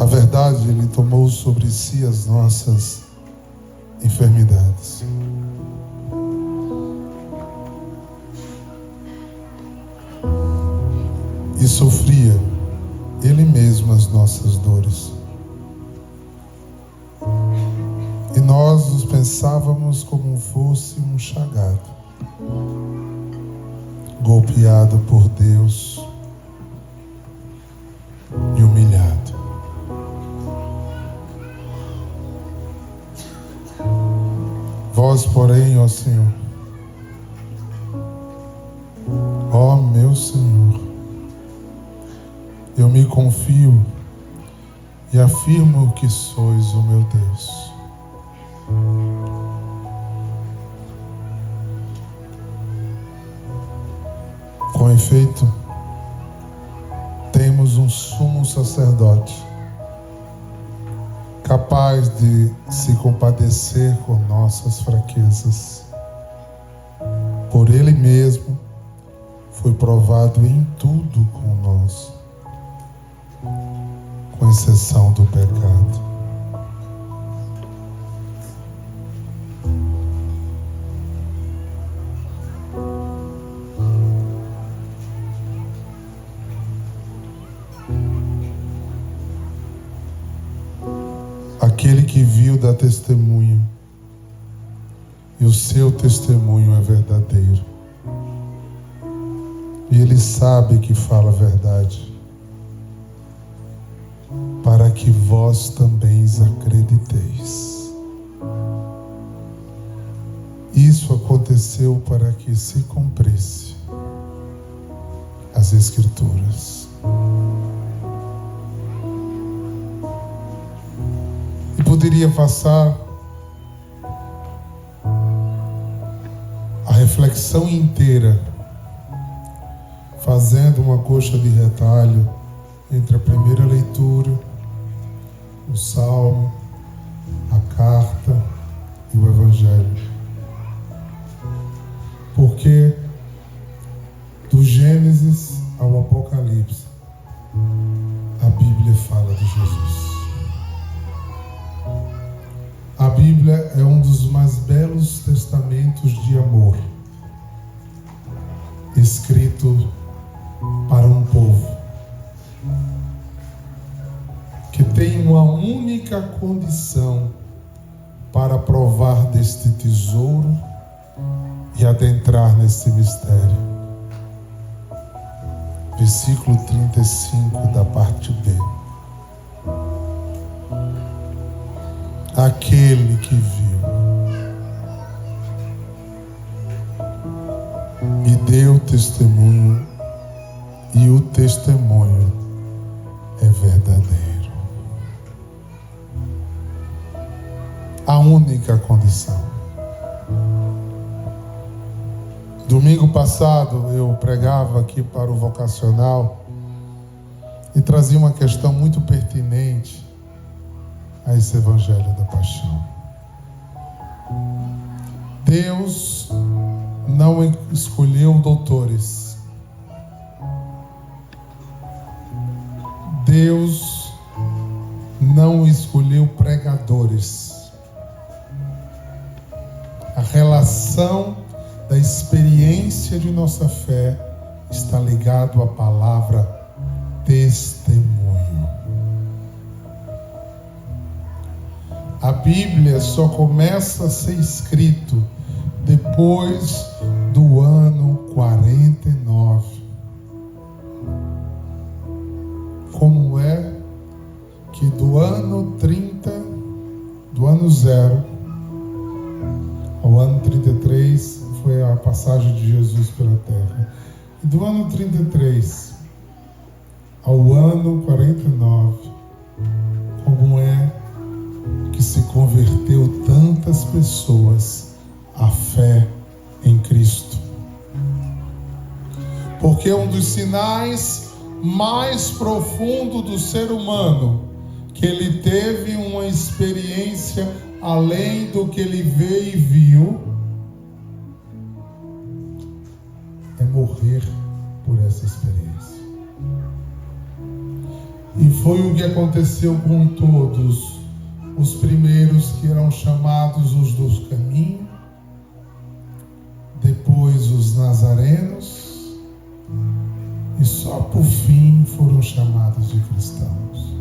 A verdade, Ele tomou sobre si as nossas enfermidades. E sofria Ele mesmo as nossas dores. E nós nos pensávamos como fosse um chagado, golpeado por Deus e humilhado. Vós, porém, ó Senhor, ó meu Senhor, eu me confio e afirmo que sois o meu Deus. Com efeito, temos um sumo sacerdote capaz de se compadecer com nossas fraquezas. Por Ele mesmo foi provado em tudo com nós, com exceção do pecado. Aquele que viu dá testemunho, e o seu testemunho é verdadeiro. E ele sabe que fala a verdade, para que vós também acrediteis. Isso aconteceu para que se cumprisse as Escrituras. Poderia passar a reflexão inteira fazendo uma coxa de retalho entre a primeira leitura, o Salmo, a carta e o Evangelho. Porque do Gênesis ao Apocalipse, a Bíblia fala de Jesus. A Bíblia é um dos mais belos testamentos de amor escrito para um povo que tem uma única condição para provar deste tesouro e adentrar nesse mistério. Versículo 35 da parte B. Aquele que viu e deu testemunho, e o testemunho é verdadeiro. A única condição. Domingo passado eu pregava aqui para o vocacional e trazia uma questão muito pertinente a esse Evangelho da Paixão. Deus não escolheu doutores. Deus não escolheu pregadores. A relação da experiência de nossa fé está ligado à palavra testemunho. A Bíblia só começa a ser escrito depois do ano 49. Como é que do ano 30, do ano 0 ao ano 33 foi a passagem de Jesus pela terra. E do ano 33 ao ano 49, como é que se converteu tantas pessoas à fé em Cristo? Porque um dos sinais mais profundos do ser humano, que ele teve uma experiência além do que ele vê e viu, é morrer por essa experiência. E foi o que aconteceu com todos. Os primeiros que eram chamados os do caminho, depois os nazarenos, e só por fim foram chamados de cristãos.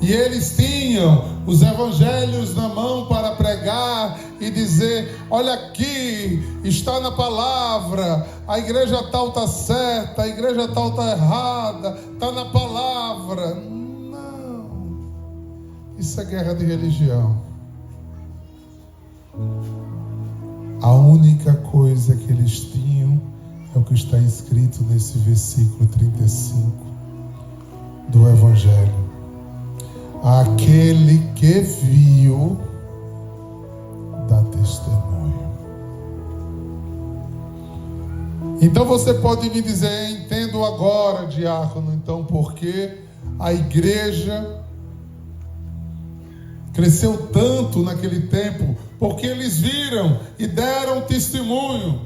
E eles tinham os evangelhos na mão para pregar e dizer: olha aqui, está na palavra, a igreja tal está certa, a igreja tal está errada, está na palavra. Não, isso é guerra de religião. A única coisa que eles tinham é o que está escrito nesse versículo 35 do Evangelho. Aquele que viu dá testemunho. Então você pode me dizer: entendo agora, diácono, então por que a igreja cresceu tanto naquele tempo? Porque eles viram e deram testemunho.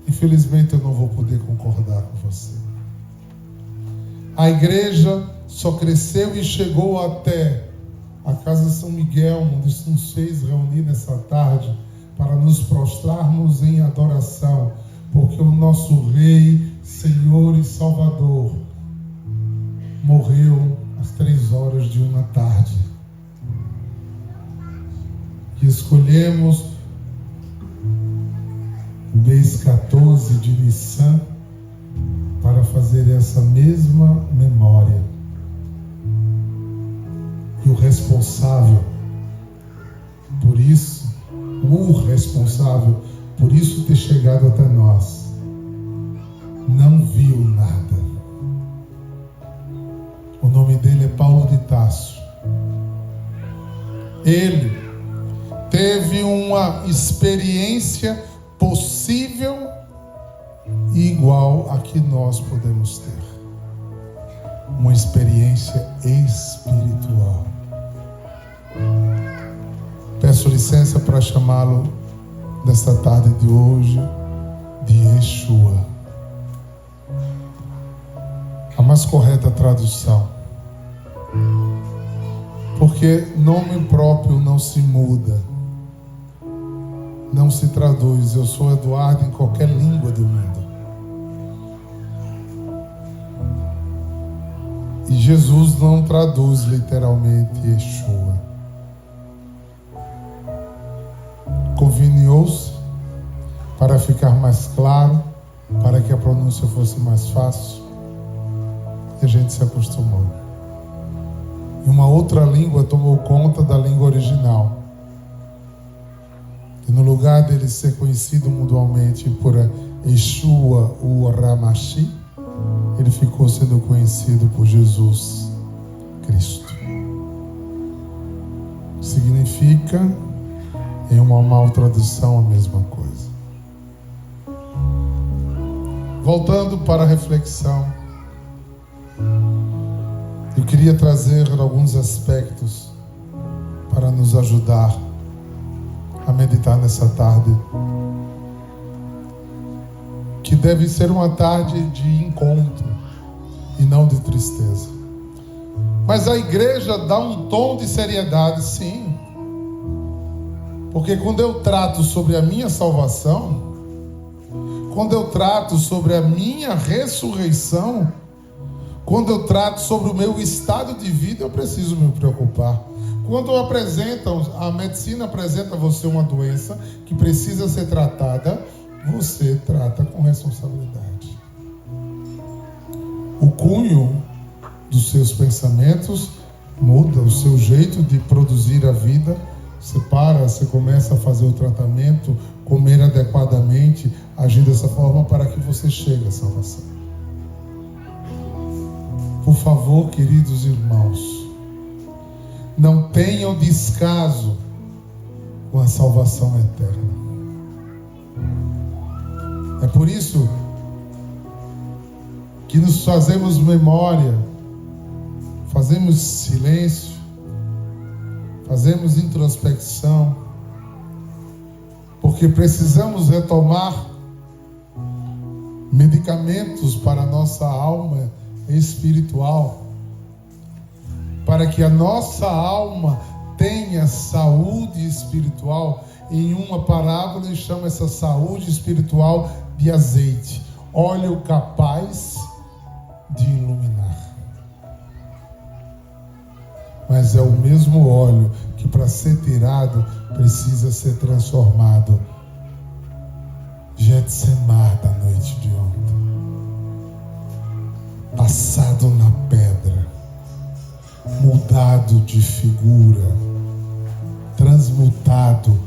Infelizmente eu não vou poder concordar com você. A igreja só cresceu e chegou até a Casa São Miguel, onde nos fez reunir nessa tarde para nos prostrarmos em adoração, porque o nosso Rei, Senhor e Salvador morreu às 3h da tarde. E escolhemos o mês 14 de Nissan para fazer essa mesma memória. E o responsável por isso, ter chegado até nós, não viu nada. O nome dele é Paulo de Tarso. Ele teve uma experiência possível e igual a que nós podemos ter. Uma experiência espiritual. Peço licença para chamá-lo nesta tarde de hoje de Yeshua. A mais correta tradução. Porque nome próprio não se muda, não se traduz. Eu sou Eduardo em qualquer língua do mundo. E Jesus não traduz literalmente Yeshua. Conveniou-se para ficar mais claro, para que a pronúncia fosse mais fácil, e a gente se acostumou. E uma outra língua tomou conta da língua original. E no lugar dele ser conhecido mundialmente por Yeshua, o Ramashi, ele ficou sendo conhecido por Jesus Cristo. Significa, em uma mal tradução, a mesma coisa. Voltando para a reflexão, eu queria trazer alguns aspectos para nos ajudar a meditar nessa tarde, que deve ser uma tarde de encontro e não de tristeza. Mas a igreja dá um tom de seriedade, sim. Porque quando eu trato sobre a minha salvação, quando eu trato sobre a minha ressurreição, quando eu trato sobre o meu estado de vida, eu preciso me preocupar. Quando a medicina apresenta a você uma doença que precisa ser tratada, você trata com responsabilidade. O cunho dos seus pensamentos muda, o seu jeito de produzir a vida. Você começa a fazer o tratamento, comer adequadamente, agir dessa forma para que você chegue à salvação. Por favor, queridos irmãos, não tenham descaso com a salvação eterna. É por isso que nos fazemos memória, fazemos silêncio, fazemos introspecção, porque precisamos retomar medicamentos para a nossa alma espiritual, para que a nossa alma tenha saúde espiritual. Em uma parábola ele chama essa saúde espiritual de azeite, óleo capaz de iluminar. Mas é o mesmo óleo que, para ser tirado, precisa ser transformado. Getsemar da noite de ontem, passado na pedra, mudado de figura, transmutado.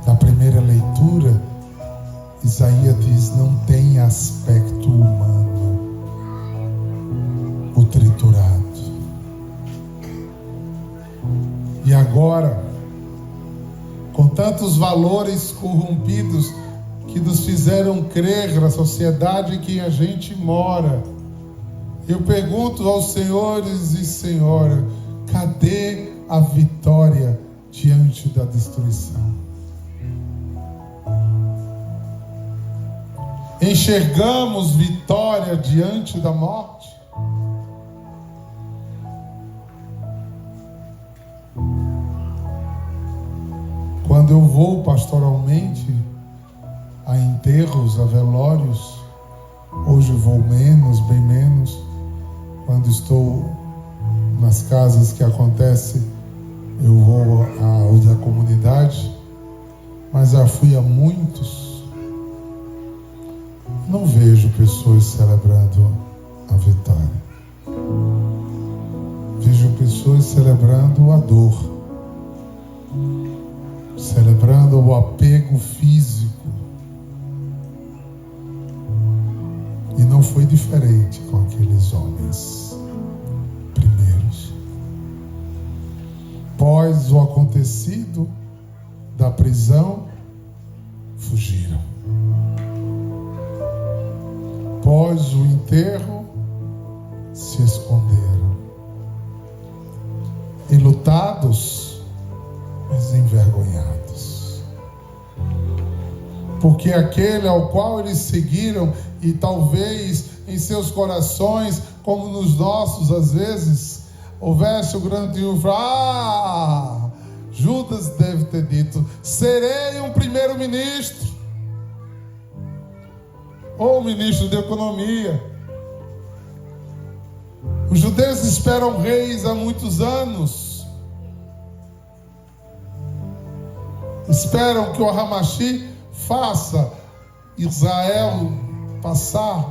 Na primeira leitura, Isaías diz: não tem aspecto humano o triturado. E agora, com tantos valores corrompidos que nos fizeram crer na sociedade em que a gente mora, eu pergunto aos senhores e senhoras: cadê a vitória diante da destruição? Enxergamos vitória diante da morte? Quando eu vou pastoralmente a enterros, a velórios, hoje vou menos, bem menos. Quando estou nas casas que acontece, eu vou ao da comunidade, mas já fui a muitos. Não vejo pessoas celebrando a vitória. Vejo pessoas celebrando a dor, celebrando o apego físico. E não foi diferente com aqueles homens primeiros. Após o acontecido da prisão, fugiram. Após o enterro, se esconderam. Enlutados, mas envergonhados. Porque aquele ao qual eles seguiram, e talvez em seus corações, como nos nossos às vezes, houvesse o grande triunfo. Judas deve ter dito: serei um primeiro-ministro, ou ministro de economia. Os judeus esperam reis há muitos anos. Esperam que o Hamashi faça Israel passar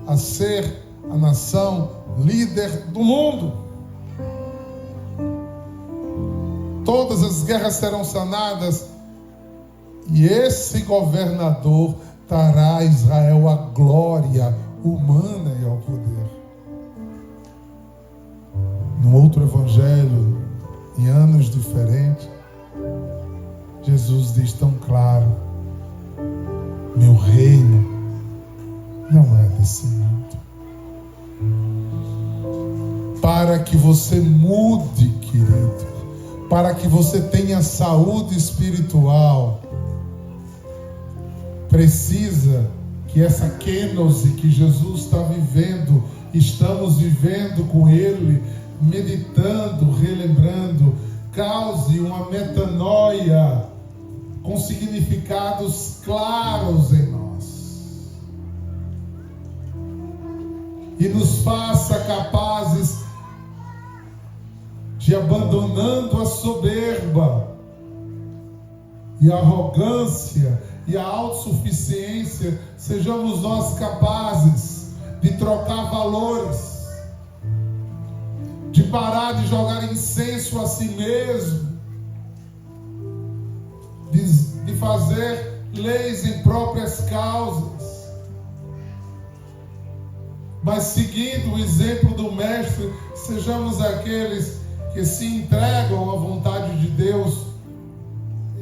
a ser a nação líder do mundo. Todas as guerras serão sanadas, e esse governador dará a Israel a glória humana e ao poder. Num outro evangelho, em anos diferentes, Jesus diz tão claro: meu reino não é desse mundo. Para que você mude, querido, para que você tenha saúde espiritual, precisa que essa kenosi que Jesus está vivendo, estamos vivendo com Ele, meditando, relembrando, cause uma metanoia com significados claros em nós. E nos faça capazes de, abandonando a soberba e a arrogância e a autossuficiência, sejamos nós capazes de trocar valores, de parar de jogar incenso a si mesmo, de fazer leis em próprias causas, mas seguindo o exemplo do Mestre, sejamos aqueles que se entregam à vontade de Deus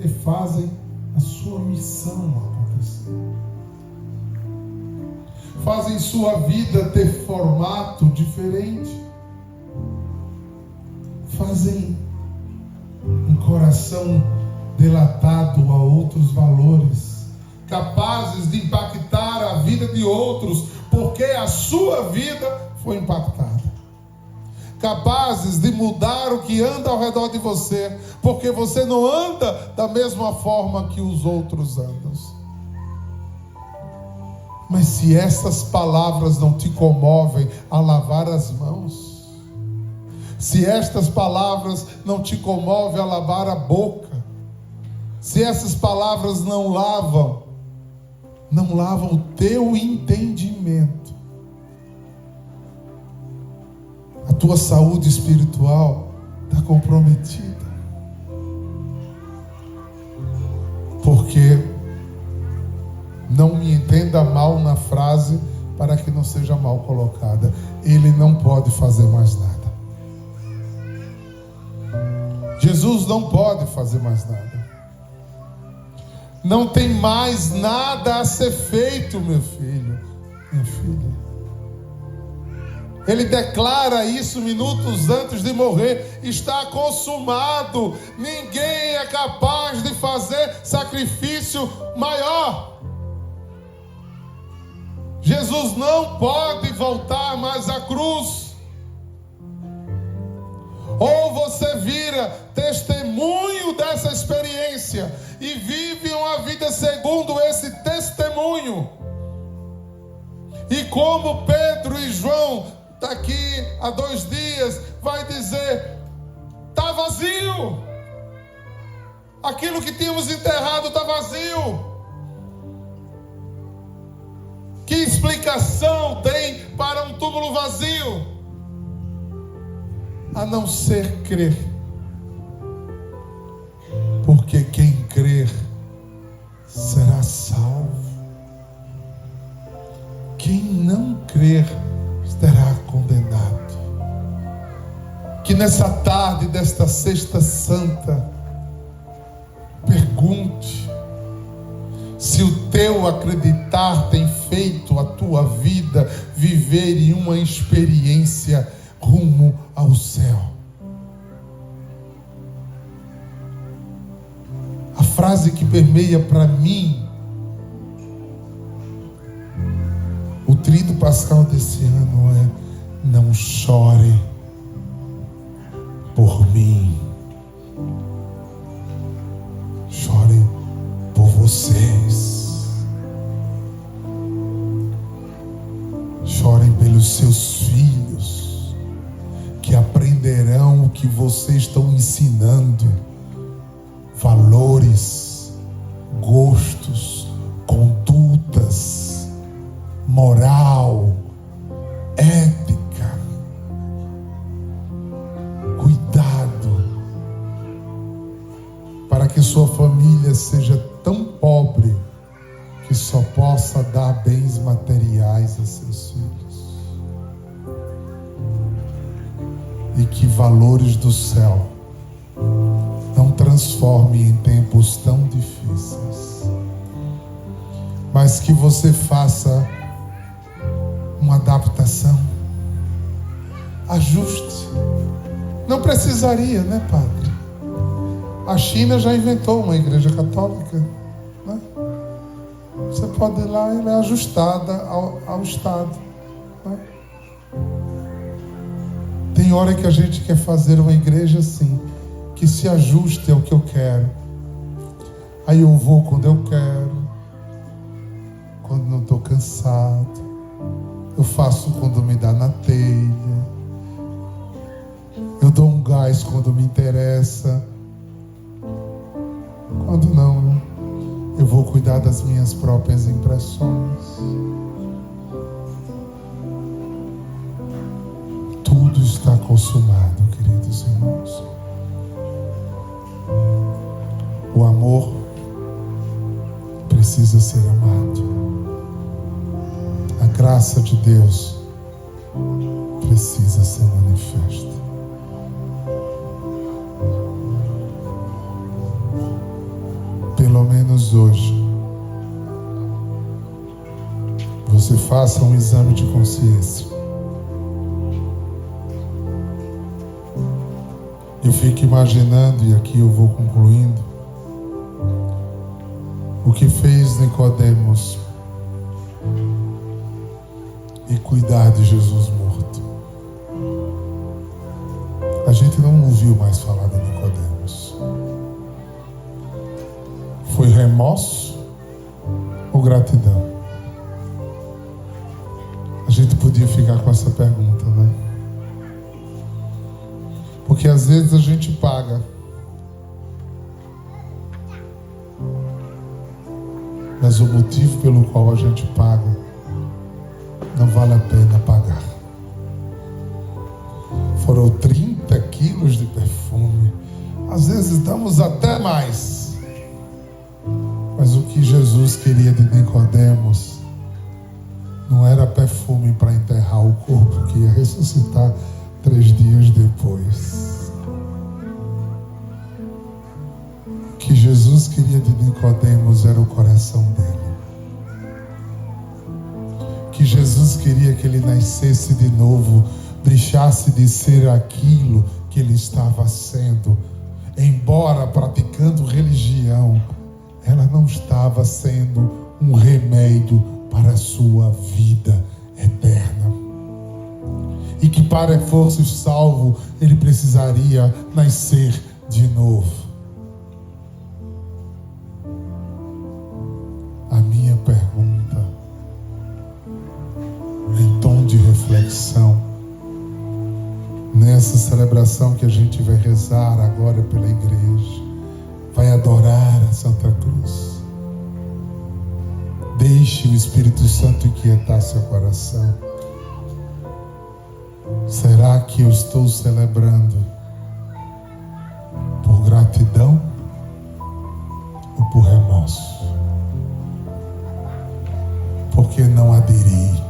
e fazem a sua missão acontecer. Fazem sua vida ter formato diferente. Fazem um coração delatado a outros valores, capazes de impactar a vida de outros, porque a sua vida foi impactada. Capazes de mudar o que anda ao redor de você, porque você não anda da mesma forma que os outros andam. Mas se essas palavras não te comovem a lavar as mãos, se estas palavras não te comovem a lavar a boca, se essas palavras não lavam o teu entendimento, a tua saúde espiritual está comprometida. Porque, não me entenda mal na frase, para que não seja mal colocada, ele não pode fazer mais nada. Jesus não pode fazer mais nada. Não tem mais nada a ser feito, meu filho, minha filha. Ele declara isso minutos antes de morrer: está consumado. Ninguém é capaz de fazer sacrifício maior. Jesus não pode voltar mais à cruz. Ou você vira testemunho dessa experiência e vive uma vida segundo esse testemunho. E como Pedro e João, daqui a 2 dias, vai dizer: está vazio. Aquilo que tínhamos enterrado está vazio. Que explicação tem para um túmulo vazio? A não ser crer. Porque quem crer será salvo. Quem não crer será condenado. Que nessa tarde desta Sexta Santa, pergunte se o teu acreditar tem feito a tua vida viver em uma experiência rumo ao céu. A frase que permeia para mim o tríduo pascal desse ano é: não chore por mim, chore por vocês. Chorem pelos seus filhos, que aprenderão o que vocês estão ensinando: valores, gostos, condutas, moral, ética. Cuidado, para que sua família seja tão pobre que só possa dar bens materiais a seus filhos, e que valores do céu não transforme em tempos tão difíceis, mas que você faça uma adaptação, ajuste. Não precisaria, né, padre? A China já inventou uma igreja católica, né? Você pode ir lá, ela é ajustada ao Estado, né? Tem hora que a gente quer fazer uma igreja assim, que se ajuste ao que eu quero. Aí eu vou quando eu quero, quando não estou cansado. Eu faço quando me dá na telha. Eu dou um gás quando me interessa. Quando não, eu vou cuidar das minhas próprias impressões. Tudo está consumado, queridos irmãos. O amor precisa ser amado. A graça de Deus precisa ser manifesta. Pelo menos hoje, você faça um exame de consciência. Eu fico imaginando, e aqui eu vou concluindo, O que fez Nicodemos e cuidar de Jesus morto. A gente não ouviu mais falar de Nicodemos. Foi remorso ou gratidão? A gente podia ficar com essa pergunta, né? Porque às vezes a gente paga, mas o motivo pelo qual a gente paga não vale a pena pagar. Foram 30 quilos de perfume. Às vezes damos até mais. Mas o que Jesus queria de Nicodemos não era perfume para enterrar o corpo que ia ressuscitar 3 dias depois. O que Jesus queria de Nicodemos era o coração dele. Que Jesus queria que ele nascesse de novo, deixasse de ser aquilo que ele estava sendo. Embora praticando religião, ela não estava sendo um remédio para a sua vida eterna. E que para fosse salvo, ele precisaria nascer de novo. A minha pergunta, em tom de reflexão, nessa celebração que a gente vai rezar agora pela igreja, vai adorar a Santa Cruz. Deixe o Espírito Santo inquietar seu coração. Será que eu estou celebrando por gratidão ou por remorso? Porque não aderi,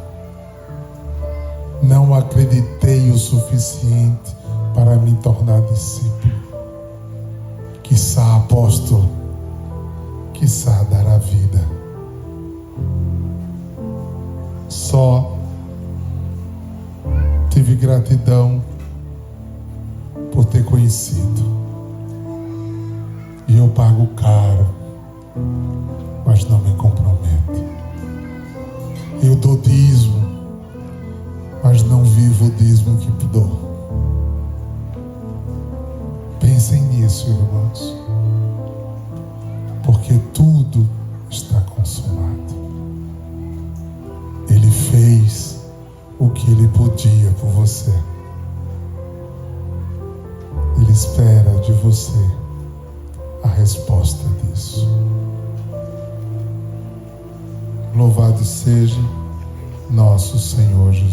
não acreditei o suficiente para me tornar discípulo. Quiçá apóstolo, quiçá dar a vida. Só tive gratidão por ter conhecido. E eu pago caro, mas não me comprometo. Eu dou dízimo, mas não vivo o dízimo que dou. Pensem nisso, irmãos, porque tudo está consumado. Ele fez o que ele podia por você. Ele espera de você a resposta disso. Louvado seja nosso Senhor Jesus.